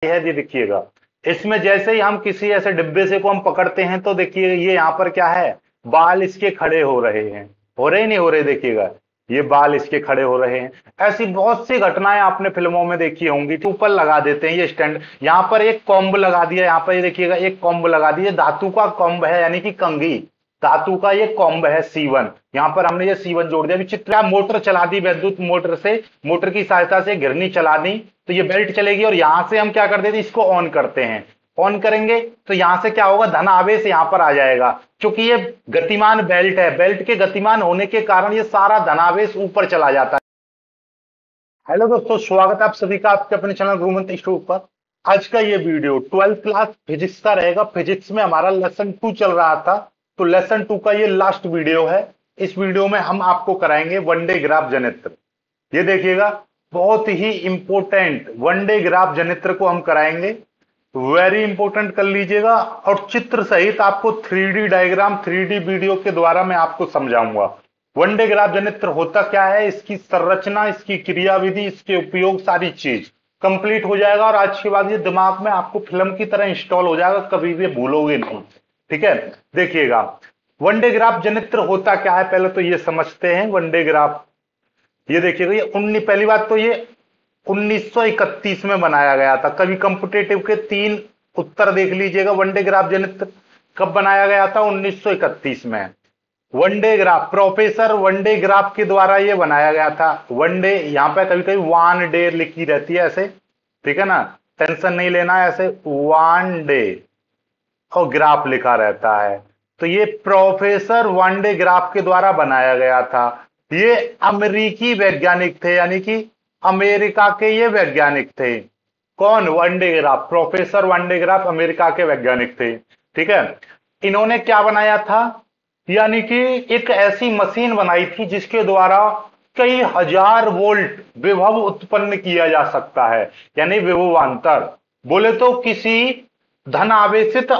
है जी, देखिएगा इसमें जैसे ही हम किसी ऐसे डिब्बे से को हम पकड़ते हैं तो देखिए ये यहाँ पर क्या है, बाल इसके खड़े हो रहे हैं, हो रहे ही नहीं हो रहे, देखिएगा ये बाल इसके खड़े हो रहे हैं। ऐसी बहुत सी घटनाएं आपने फिल्मों में देखी होंगी। तो ऊपर लगा देते हैं ये स्टैंड, यहाँ पर एक कॉम्ब लगा दिया, यहाँ पर ये देखिएगा एक कॉम्ब लगा दिया, धातु का कॉम्ब है यानी कि कंघी, धातु का ये कॉम्ब है C1। यहाँ पर हमने ये C1 जोड़ दिया। अभी चित्र मोटर चला दी, विद्युत मोटर से, मोटर की सहायता से घिरनी चला दी तो ये बेल्ट चलेगी और यहां से हम क्या कर देते हैं, इसको ऑन करते हैं। ऑन करेंगे तो यहां से क्या होगा, धन आवेश यहां पर आ जाएगा। क्योंकि ये गतिमान बेल्ट है, बेल्ट के गतिमान होने के कारण ये सारा धनावेश ऊपर चला जाता है। हेलो दोस्तों, स्वागत है आप सभी का आपके अपने चैनल गुरुमंत्र इंस्टीट्यूट पर। आज का ये वीडियो 12th क्लास फिजिक्स का रहेगा। फिजिक्स में हमारा लेसन 2 चल रहा था, तो लेसन 2 का ये लास्ट वीडियो है। इस वीडियो में हम आपको कराएंगे वनडे ग्राफ जनित्र। ये देखिएगा बहुत ही इंपॉर्टेंट वनडे ग्राफ जनित्र को हम कराएंगे, वेरी इंपॉर्टेंट कर लीजिएगा। और चित्र सहित आपको 3D डायग्राम 3D वीडियो के द्वारा मैं आपको समझाऊंगा वनडे ग्राफ जनित्र होता क्या है, इसकी संरचना, इसकी क्रियाविधि, इसके उपयोग, सारी चीज कंप्लीट हो जाएगा। और आज के बाद ये दिमाग में आपको फिल्म की तरह इंस्टॉल हो जाएगा, कभी भी भूलोगे नहीं। ठीक है, देखिएगा वनडे ग्राफ जनित्र होता क्या है, पहले तो ये समझते हैं वनडे ग्राफ। ये देखिएगा ये पहली बात तो ये 1931 में बनाया गया था। कभी कंपिटेटिव के 3 उत्तर देख लीजिएगा। वनडे ग्राफ जनित्र कब बनाया गया था, 1931 में। One day graph professor one day graph के द्वारा ये बनाया गया था। वनडे यहां पे कभी कभी वन डे लिखी रहती है ऐसे, ठीक है ना, टेंशन नहीं लेना है, ऐसे वन डे और ग्राफ लिखा रहता है। तो ये प्रोफेसर वनडे ग्राफ के द्वारा बनाया गया था। ये अमेरिकी वैज्ञानिक थे, यानी कि अमेरिका के ये वैज्ञानिक थे। कौन, one day graph, professor one day graph America के वैज्ञानिक थे। ठीक है, इन्होंने क्या बनाया था, यानी कि एक ऐसी मशीन बनाई थी जिसके द्वारा कई हजार वोल्ट विभव उत्पन्न किया जा सकता है, यानी विभवांतर। बोले तो किसी धन आवेशित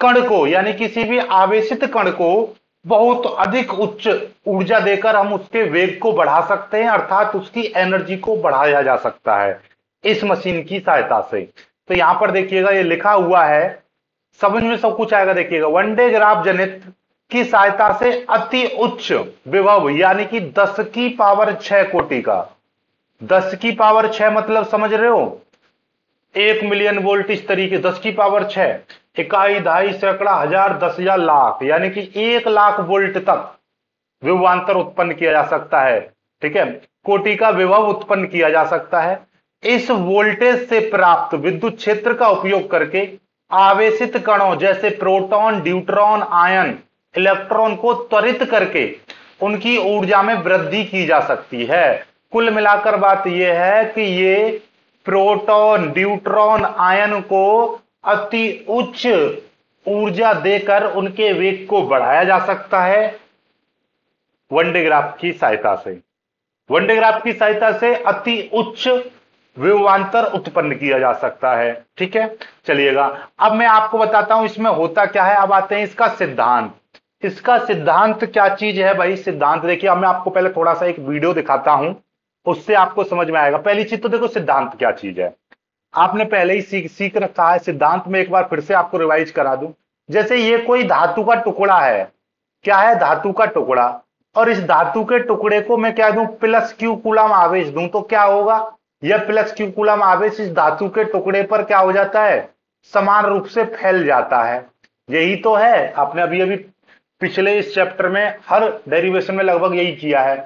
कण को, यानी किसी भी आवेशित कण को बहुत अधिक उच्च ऊर्जा देकर हम उसके वेग को बढ़ा सकते हैं, अर्थात उसकी एनर्जी को बढ़ाया जा सकता है इस मशीन की सहायता से। तो यहां पर देखिएगा ये लिखा हुआ है, समझ में सब कुछ आएगा। देखिएगा वनडे ग्राफ जनित्र की सहायता से अति उच्च विभव, यानी कि 10 की पावर 6 कोटि का, 10 की पावर 6 मतलब समझ रहे हो, 1 मिलियन वोल्ट, इस तरीके 10 की पावर 6, इकाई, दहाई, सैकड़ा, हजार, 10,000, लाख, यानी कि 1 लाख वोल्ट तक विभवांतर उत्पन्न किया जा सकता है। ठीक है, कोटि का विभव उत्पन्न किया जा सकता है। इस वोल्टेज से प्राप्त विद्युत क्षेत्र का उपयोग करके आवेशित कणों जैसे प्रोटॉन, ड्यूट्रॉन, आयन, इलेक्ट्रॉन को त्वरित करके उनकी ऊर्जा में वृद्धि की जा सकती है। कुल मिलाकर बात यह है कि ये प्रोटॉन, ड्यूट्रॉन, आयन को अति उच्च ऊर्जा देकर उनके वेग को बढ़ाया जा सकता है वनडे ग्राफ की सहायता से। वनडे ग्राफ की सहायता से अति उच्च विभवांतर उत्पन्न किया जा सकता है। ठीक है, चलिएगा अब मैं आपको बताता हूं इसमें होता क्या है। अब आते हैं इसका सिद्धांत। इसका सिद्धांत क्या चीज है भाई, सिद्धांत देखिए। अब मैं आपको पहले थोड़ा सा एक वीडियो दिखाता हूं, उससे आपको समझ में आएगा। पहली चीज तो देखो सिद्धांत क्या चीज है, आपने पहले ही सीख रखा है। सिद्धांत में एक बार फिर से आपको रिवाइज करा दूं। जैसे ये कोई धातु का टुकड़ा है, क्या है, धातु का टुकड़ा, और इस धातु के टुकड़े को मैं क्या दूं, प्लस क्यू कूलम आवेश दूं, तो क्या होगा, यह प्लस क्यू कूलम आवेश इस धातु के टुकड़े पर क्या हो जाता है, समान रूप से फैल जाता है। यही तो है, आपने अभी अभी पिछले इस चैप्टर में हर डेरिवेशन में लगभग यही किया है।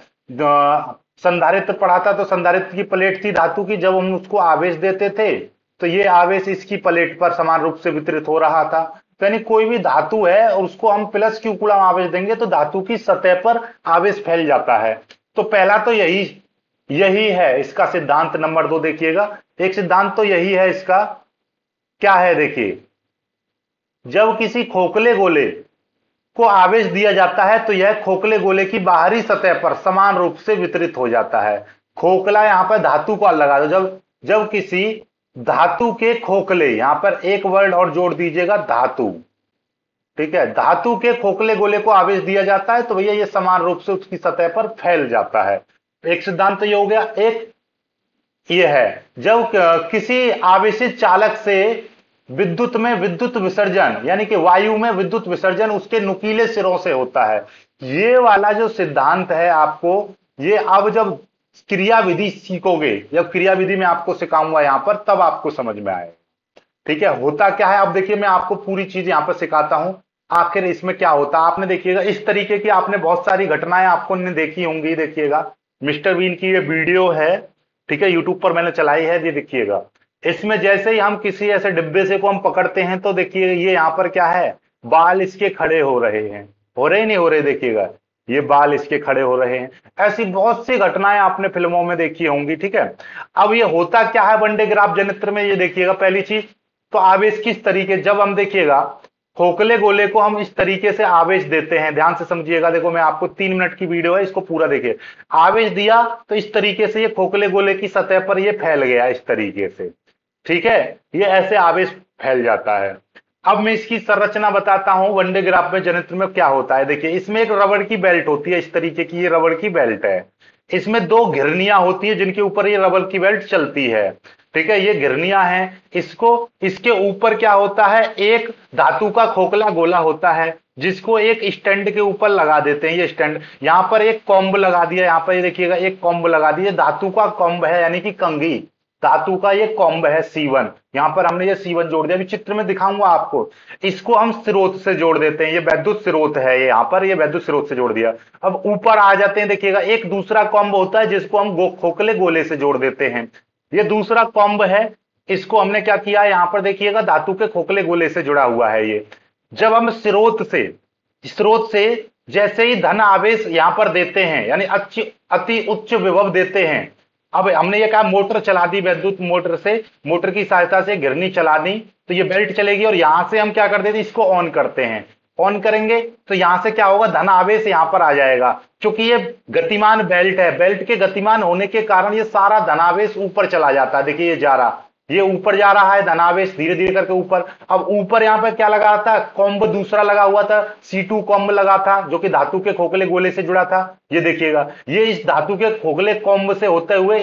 संधारित्र पढ़ा था, तो संधारित्र की प्लेट थी धातु की, जब हम उसको आवेश देते थे तो ये आवेश इसकी प्लेट पर समान रूप से वितरित हो रहा था। तो यानी कोई भी धातु है और उसको हम प्लस क्यू कूलम आवेश देंगे तो धातु की सतह पर आवेश फैल जाता है। तो पहला तो यही यही है इसका सिद्धांत। नंबर 2 देखिएगा, एक सिद्धांत तो यही है इसका, क्या है देखिए, जब किसी खोखले गोले को आवेश दिया जाता है तो यह खोखले गोले की बाहरी सतह पर समान रूप से वितरित हो जाता है। खोखला यहां पर धातु को लगा दो, जब जब किसी धातु के खोखले, यहां पर एक वर्ड और जोड़ दीजिएगा, धातु। ठीक है, धातु के खोखले गोले को आवेश दिया जाता है तो भैया ये समान रूप से उसकी सतह पर फैल जाता है। एक सिद्धांत तो ये हो गया। एक ये है जब किसी आवेशित चालक से विद्युत में विद्युत विसर्जन यानी कि वायु में विद्युत विसर्जन उसके नुकीले सिरों से होता है। ये वाला जो सिद्धांत है आपको, ये अब जब क्रियाविधि सीखोगे, जब क्रियाविधि में आपको सिखाऊंगा यहां पर, तब आपको समझ में आएगा। ठीक है, होता क्या है अब देखिए, मैं आपको पूरी चीज यहां पर सिखाता हूं आखिर इसमें क्या होता है। आपने देखिएगा इस तरीके की आपने बहुत सारी घटनाएं आपको ने देखी होंगी। देखिएगा मिस्टर बीन की ये वीडियो है, ठीक है, यूट्यूब पर मैंने चलाई है, ये देखिएगा। इसमें जैसे ही हम किसी ऐसे डिब्बे से को हम पकड़ते हैं तो देखिए ये यहाँ पर क्या है, बाल इसके खड़े हो रहे हैं, हो रहे नहीं हो रहे, देखिएगा ये बाल इसके खड़े हो रहे हैं। ऐसी बहुत सी घटनाएं आपने फिल्मों में देखी होंगी। ठीक है, अब ये होता क्या है वनडे ग्राफ जनित्र में, ये देखिएगा पहली चीज तो आवेश किस तरीके, जब हम देखिएगा खोखले गोले को हम इस तरीके से आवेश देते हैं, ध्यान से समझिएगा। देखो मैं आपको 3 मिनट की वीडियो है, इसको पूरा देखिए। आवेश दिया तो इस तरीके से ये खोखले गोले की सतह पर ये फैल गया इस तरीके से, ठीक है, ये ऐसे आवेश फैल जाता है। अब मैं इसकी संरचना बताता हूं वनडे ग्राफ में जनित्र में क्या होता है। देखिए इसमें एक रबड़ की बेल्ट होती है, इस तरीके की ये रबड़ की बेल्ट है। इसमें दो घिरनियां होती है जिनके ऊपर ये रबड़ की बेल्ट चलती है। ठीक है, ये घिरनियां हैं। इसको इसके ऊपर क्या होता है, एक धातु का खोखला गोला होता है जिसको एक स्टैंड के ऊपर लगा देते हैं। ये स्टैंड, यहां पर एक कॉम्ब लगा दिया, यहां पर ये देखिएगा एक कॉम्ब लगा दिया, धातु का कॉम्ब है यानी कि कंघी, धातु का ये कॉम्ब है C1। यहां पर हमने ये C1 जोड़ दिया, अभी चित्र में दिखाऊंगा आपको। इसको हम स्रोत से जोड़ देते हैं, ये वैद्युत स्रोत है, ये यहां पर ये वैद्युत स्रोत से जोड़ दिया। अब ऊपर आ जाते हैं, देखिएगा एक दूसरा कॉम्ब होता है जिसको हम खोखले गोले से जोड़ देते हैं। ये दूसरा कॉम्ब है, इसको हमने क्या किया, यहां पर देखिएगा धातु के खोखले गोले से जुड़ा हुआ है ये। जब हम स्रोत से जैसे ही धन आवेश यहां पर देते हैं यानी अति उच्च विभव देते हैं। अब हमने ये कहा मोटर चला दी, वैद्युत मोटर से, मोटर की सहायता से घिरनी चला दी तो ये बेल्ट चलेगी और यहां से हम क्या कर देते हैं, इसको ऑन करते हैं। ऑन करेंगे तो यहां से क्या होगा, धन आवेश यहां पर आ जाएगा। क्योंकि ये गतिमान बेल्ट है, बेल्ट के गतिमान होने के कारण ये सारा धनावेश ऊपर चला जाता है। देखिए ये जा रहा, ये ऊपर जा रहा है धनावेश धीरे धीरे करके ऊपर। अब ऊपर यहां पर क्या लगा था, कॉम्ब दूसरा लगा हुआ था, C2 कॉम्ब लगा था जो कि धातु के खोखले गोले से जुड़ा था। ये देखिएगा ये इस धातु के खोखले कॉम्ब से होते हुए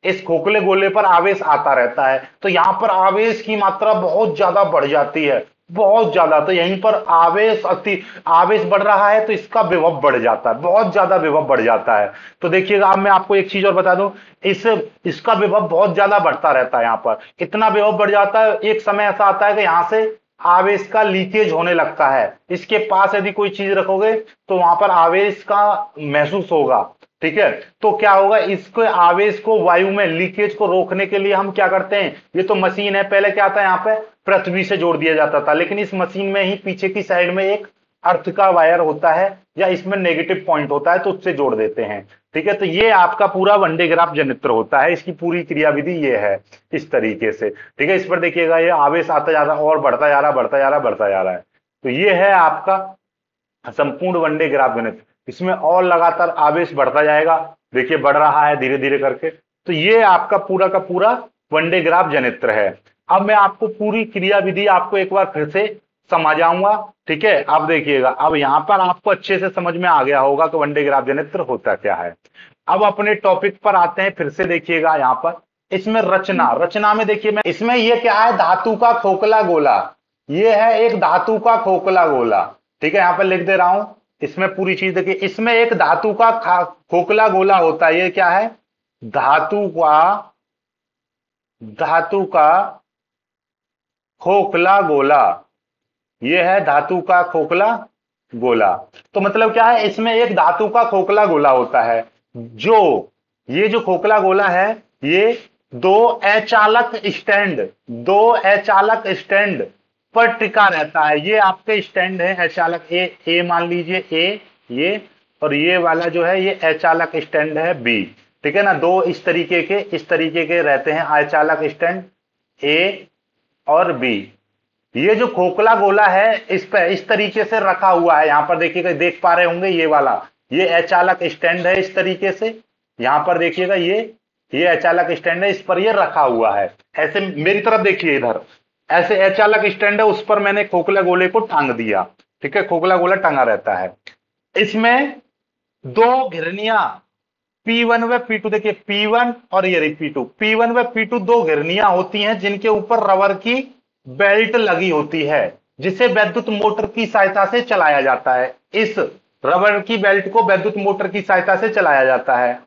इस खोखले गोले पर आवेश आता रहता है। तो यहां पर आवेश की मात्रा बहुत ज्यादा बढ़ जाती है, बहुत ज्यादा। तो यहीं पर आवेश बढ़ रहा है तो इसका विभव बढ़ जाता है, बहुत ज्यादा विभव बढ़ जाता है। तो देखिएगा अब मैं आपको एक चीज और बता दूं, इसका विभव बहुत ज्यादा बढ़ता रहता है। यहां पर इतना विभव बढ़ जाता है, एक समय ऐसा आता है कि यहां से आवेश का लीकेज होने लगता है। इसके पास यदि कोई चीज रखोगे तो वहां पर आवेश का महसूस होगा। ठीक है, तो क्या होगा, इसके आवेश को वायु में लीकेज को रोकने के लिए हम क्या करते हैं, ये तो मशीन है, पहले क्या था यहाँ पे पृथ्वी से जोड़ दिया जाता था, लेकिन इस मशीन में ही पीछे की साइड में एक अर्थ का वायर होता है या इसमें नेगेटिव पॉइंट होता है तो उससे जोड़ देते हैं। ठीक है, तो ये आपका पूरा वनडे ग्राफ जनित्र होता है, इसकी पूरी क्रियाविधि ये है इस तरीके से। ठीक है, इस पर देखिएगा ये आवेश आता जा रहा है और बढ़ता जा रहा है, बढ़ता जा रहा है, बढ़ता जा रहा है। तो ये है आपका संपूर्ण वनडे ग्राफ जनित्र। इसमें और लगातार आवेश बढ़ता जाएगा, देखिए बढ़ रहा है धीरे धीरे करके। तो ये आपका पूरा का पूरा वनडे ग्राफ जनित्र है। अब मैं आपको पूरी क्रियाविधि आपको एक बार फिर से समझाऊंगा। ठीक है, अब देखिएगा, अब यहां पर आपको अच्छे से समझ में आ गया होगा कि वनडे ग्राफ जनित्र होता क्या है। अब अपने टॉपिक पर आते हैं, फिर से देखिएगा यहां पर इसमें रचना में देखिए, मैं इसमें ये क्या है, धातु का खोखला गोला, ये है एक धातु का खोखला गोला। ठीक है, यहां पर लिख दे रहा हूं, इसमें पूरी चीज देखिए, इसमें एक धातु का खोखला गोला होता है। ये क्या है, धातु का खोखला गोला, ये है धातु का खोखला गोला। तो मतलब क्या है, इसमें एक धातु का खोखला गोला होता है, ये जो खोखला गोला है ये दो अचालक स्टैंड पर टिका रहता है। ये आपके स्टैंड है अचालक ए मान लीजिए ए, ये और ये वाला जो है ये अचालक स्टैंड है बी। ठीक है ना, दो इस तरीके के रहते हैं अचालक स्टैंड ए और बी। ये जो खोखला गोला है इस पे इस तरीके से रखा हुआ है, यहां पर देखिएगा, देख पा रहे होंगे ये वाला, ये अचालक स्टैंड है इस तरीके से। यहां पर देखिएगा ये अचालक स्टैंड है, इस पर ये रखा हुआ है। ऐसे मेरी तरफ देखिए, इधर ऐसे अचालक स्टैंड है, उस पर मैंने खोखला गोले को टांग दिया। ठीक है, खोखला गोला टंगा रहता है। इसमें दो घिरनियां P1 व P2, देखिए P1 और ये रही P2, P1 व P2 दो घिरनियां होती हैं जिनके ऊपर रबर की बेल्ट लगी होती है, जिसे विद्युत मोटर की सहायता से चलाया जाता है। इस रबर की बेल्ट को विद्युत मोटर की सहायता से चलाया जाता है।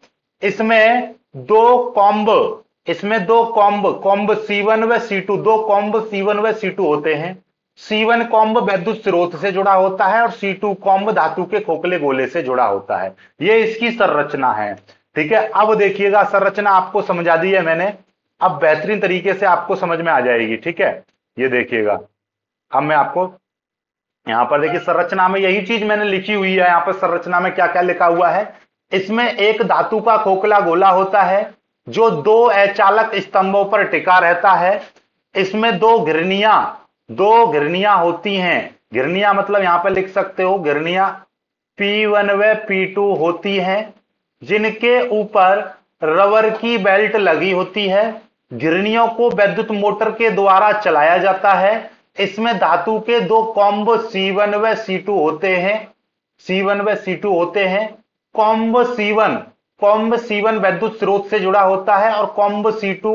इसमें दो कॉम्ब इसमें दो कॉम्ब C1 व C2, दो कॉम्ब C1 व C2 होते हैं। C1 कॉम्ब विद्युत स्रोत से जुड़ा होता है और C2 कॉम्ब धातु के खोखले गोले से जुड़ा होता है। ये इसकी संरचना है। ठीक है, अब देखिएगा, संरचना आपको समझा दी है मैंने, अब बेहतरीन तरीके से आपको समझ में आ जाएगी। ठीक है, ये देखिएगा, अब मैं आपको यहां पर देखिए संरचना में यही चीज मैंने लिखी हुई है। यहां पर संरचना में क्या क्या लिखा हुआ है, इसमें एक धातु का खोखला गोला होता है जो दो अचालक स्तंभों पर टिका रहता है। इसमें दो घिरनियां होती हैं। घिरनियां मतलब यहां पर लिख सकते हो, घिरनियां P1 व P2 होती हैं जिनके ऊपर रबर की बेल्ट लगी होती है। घिरनियों को विद्युत मोटर के द्वारा चलाया जाता है। इसमें धातु के दो कॉम्ब C1 व C2 होते हैं। C1 व C2 होते हैं। कॉम्ब C1 विद्युत स्रोत से जुड़ा होता है और कॉम्ब C2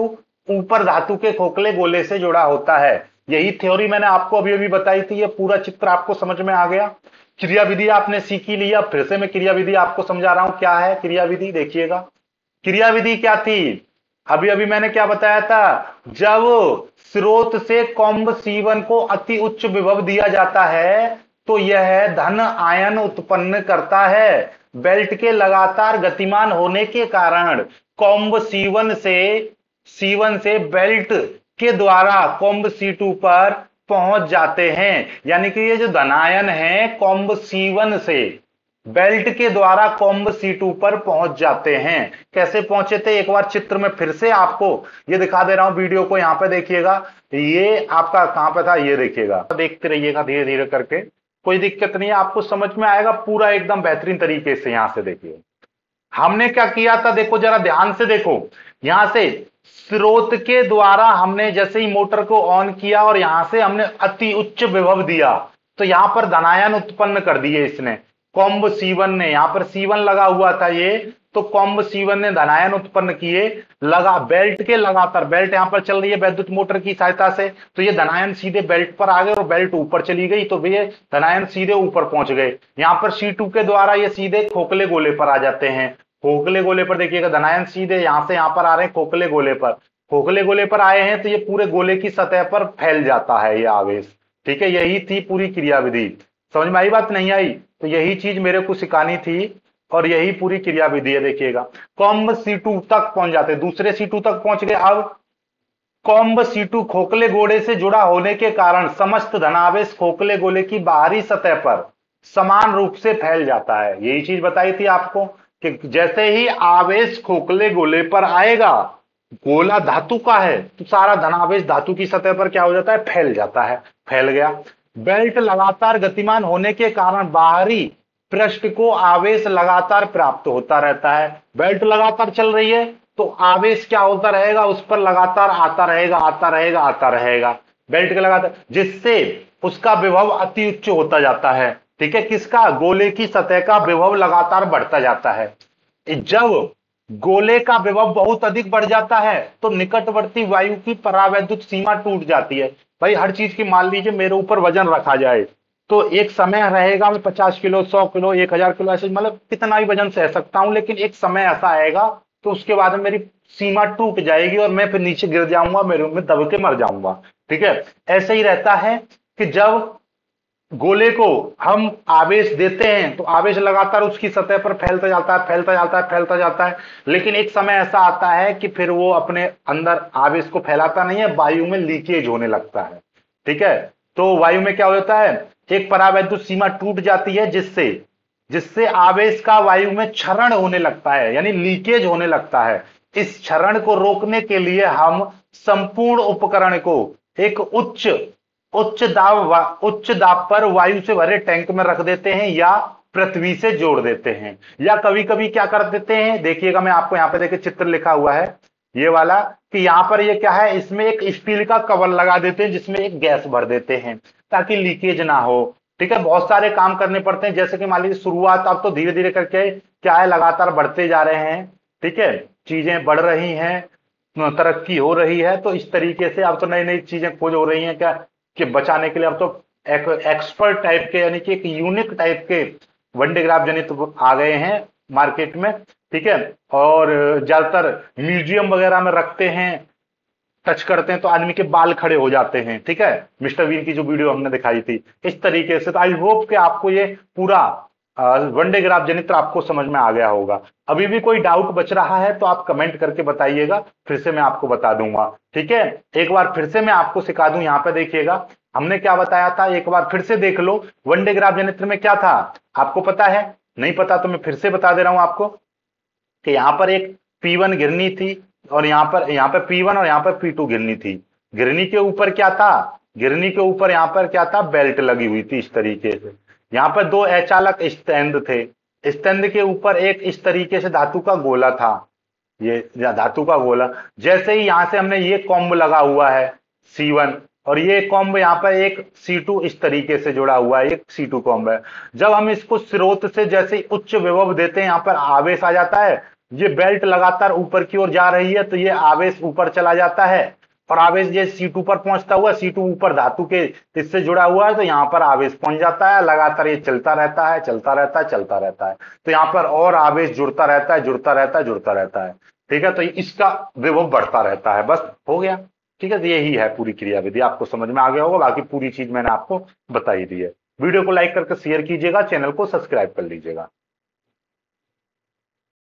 ऊपर धातु के खोखले गोले से जुड़ा होता है। यही थ्योरी मैंने आपको अभी अभी बताई थी। ये पूरा चित्र आपको समझ में आ गया। क्रियाविधि आपने सीखी ली। अब फिर से मैं क्रियाविधि आपको समझा रहा हूं, क्या है क्रियाविधि, देखिएगा। क्रियाविधि क्या थी, अभी अभी मैंने क्या बताया था, जब स्रोत से कॉम्ब C1 को अति उच्च विभव दिया जाता है तो यह धन आयन उत्पन्न करता है। बेल्ट के लगातार गतिमान होने के कारण कॉम्ब C1 से बेल्ट के द्वारा कॉम्ब C2 पर पहुंच जाते हैं। यानी कि ये जो धनायन है कॉम्ब C1 से बेल्ट के द्वारा कॉम्ब C2 पर पहुंच जाते हैं। कैसे पहुंचे थे, एक बार चित्र में फिर से आपको ये दिखा दे रहा हूं, वीडियो को यहां पे देखिएगा। ये आपका कहां पे था, ये देखिएगा, देखते रहिएगा धीरे धीरे करके, कोई दिक्कत नहीं है, आपको समझ में आएगा पूरा एकदम बेहतरीन तरीके से। यहां से देखिए हमने क्या किया था, देखो जरा ध्यान से देखो। यहां से स्रोत के द्वारा हमने जैसे ही मोटर को ऑन किया और यहां से हमने अति उच्च विभव दिया तो यहां पर धनायन उत्पन्न कर दिए इसने, कॉम्ब C1 ने। यहां पर C1 लगा हुआ था ये, तो कॉम्ब C1 ने धनायन उत्पन्न किए। लगा बेल्ट के लगातार, बेल्ट यहां पर चल रही है विद्युत मोटर की सहायता से, तो ये धनायन सीधे बेल्ट पर आ गए और बेल्ट ऊपर चली गई तो ये धनायन सीधे ऊपर पहुंच गए। यहां पर C2 के द्वारा ये सीधे खोखले गोले पर आ जाते हैं। खोखले गोले पर देखिएगा धनायन सीधे यहां से यहां पर आ रहे हैं खोखले गोले पर। खोखले गोले पर आए हैं तो ये पूरे गोले की सतह पर फैल जाता है ये आवेश। ठीक है, यही थी पूरी क्रियाविधि। समझ में आई बात, नहीं आई? तो यही चीज मेरे को सिखानी थी और यही पूरी क्रियाविधि है। देखिएगा कॉम्ब C2 तक पहुंच जाते, दूसरे C2 तक पहुंच गए। अब कॉम्ब C2 खोखले गोले से जुड़ा होने के कारण समस्त धनावेश खोखले गोले की बाहरी सतह पर समान रूप से फैल जाता है। यही चीज बताई थी आपको कि जैसे ही आवेश खोखले गोले पर आएगा, गोला धातु का है तो सारा धनावेश धातु की सतह पर क्या हो जाता है, फैल जाता है, फैल गया। बेल्ट लगातार गतिमान होने के कारण बाहरी पृष्ठ को आवेश लगातार प्राप्त होता रहता है। बेल्ट लगातार चल रही है तो आवेश क्या होता रहेगा, उस पर लगातार आता रहेगा, आता रहेगा, आता रहेगा, बेल्ट के लगातार, जिससे उसका विभव अति उच्च होता जाता है। ठीक है, किसका, गोले की सतह का विभव लगातार बढ़ता जाता है। जब गोले का विभव बहुत अधिक बढ़ जाता है तो निकटवर्ती वायु की परावैद्युत सीमा टूट जाती है। भाई हर चीज की मान लीजिए मेरे ऊपर वजन रखा जाए तो एक समय रहेगा मैं 50 किलो, 100 किलो, 1000 किलो, ऐसे मतलब कितना भी वजन सह सकता हूं, लेकिन एक समय ऐसा आएगा तो उसके बाद में मेरी सीमा टूट जाएगी और मैं फिर नीचे गिर जाऊंगा, मेरे में दब के मर जाऊंगा। ठीक है, ऐसे ही रहता है कि जब गोले को हम आवेश देते हैं तो आवेश लगातार उसकी सतह पर फैलता जाता है, फैलता जाता है, फैलता जाता है, लेकिन एक समय ऐसा आता है कि फिर वो अपने अंदर आवेश को फैलाता नहीं है, वायु में लीकेज होने लगता है। ठीक है, तो वायु में क्या हो जाता है, एक परावैद्युत सीमा टूट जाती है जिससे जिससे आवेश का वायु में क्षरण होने लगता है, यानी लीकेज होने लगता है। इस क्षरण को रोकने के लिए हम संपूर्ण उपकरण को एक उच्च दाब पर वायु से भरे टैंक में रख देते हैं या पृथ्वी से जोड़ देते हैं, या कभी कभी क्या कर देते हैं, देखिएगा मैं आपको यहां पे देखिए चित्र लिखा हुआ है ये वाला, कि यहां पर ये क्या है, इसमें एक स्टील का कवर लगा देते हैं जिसमें एक गैस भर देते हैं ताकि लीकेज ना हो। ठीक है, बहुत सारे काम करने पड़ते हैं, जैसे कि मान लीजिए शुरुआत अब तो धीरे धीरे करके क्या है, लगातार बढ़ते जा रहे हैं। ठीक है, चीजें बढ़ रही हैं, तरक्की हो रही है, तो इस तरीके से अब तो नई नई चीजें खोज हो रही हैं क्या, कि बचाने के लिए अब तो एक एक्सपर्ट टाइप के, यानी कि एक यूनिक टाइप के वनडे ग्राफ जनित आ गए हैं मार्केट में। ठीक है, और ज्यादातर म्यूजियम वगैरह में रखते हैं, टच करते हैं तो आदमी के बाल खड़े हो जाते हैं। ठीक है, मिस्टर बीन की जो वीडियो हमने दिखाई थी इस तरीके से। तो आई होप कि आपको ये पूरा वनडे ग्राफ जनित्र आपको समझ में आ गया होगा। अभी भी कोई डाउट बच रहा है तो आप कमेंट करके बताइएगा, फिर से मैं आपको बता दूंगा। ठीक है, एक बार फिर से मैं आपको सिखा दूं, यहां पे देखिएगा हमने क्या बताया था, एक बार फिर से देख लो। वनडे ग्राफ जनित्र में क्या था, आपको पता है? नहीं पता तो मैं फिर से बता दे रहा हूं आपको, कि यहां पर एक P1 गिरनी थी, और यहां पर P1 और यहां पर P2 गिरनी थी। गिरनी के ऊपर क्या था, गिरनी के ऊपर यहां पर क्या था, बेल्ट लगी हुई थी इस तरीके से। यहां पर दो अचालक स्टैंड थे, स्टैंड के ऊपर एक इस तरीके से धातु का गोला था, ये धातु का गोला। जैसे ही यहां से हमने ये कॉम्ब लगा हुआ है C1, और ये कॉम्ब यहाँ पर एक C2 इस तरीके से जुड़ा हुआ है, एक C2 कॉम्ब है। जब हम इसको स्रोत से जैसे ही उच्च विभव देते हैं, यहाँ पर आवेश आ जाता है, ये बेल्ट लगातार ऊपर की ओर जा रही है, तो ये आवेश ऊपर चला जाता है, और आवेश ये C2 पर पहुंचता हुआ, C2 ऊपर धातु के इससे जुड़ा हुआ है, तो यहाँ पर आवेश पहुंच जाता है। लगातार ये चलता रहता है, चलता रहता है, चलता रहता है, तो यहाँ पर और आवेश जुड़ता रहता है, जुड़ता रहता है, जुड़ता रहता है। ठीक है, तो इसका विभव बढ़ता रहता है, बस हो गया। ठीक है, तो यही है पूरी क्रियाविधि, आपको समझ में आ गया होगा, बाकी पूरी चीज मैंने आपको बता ही दी है। वीडियो को लाइक करके शेयर कीजिएगा, चैनल को सब्सक्राइब कर लीजिएगा।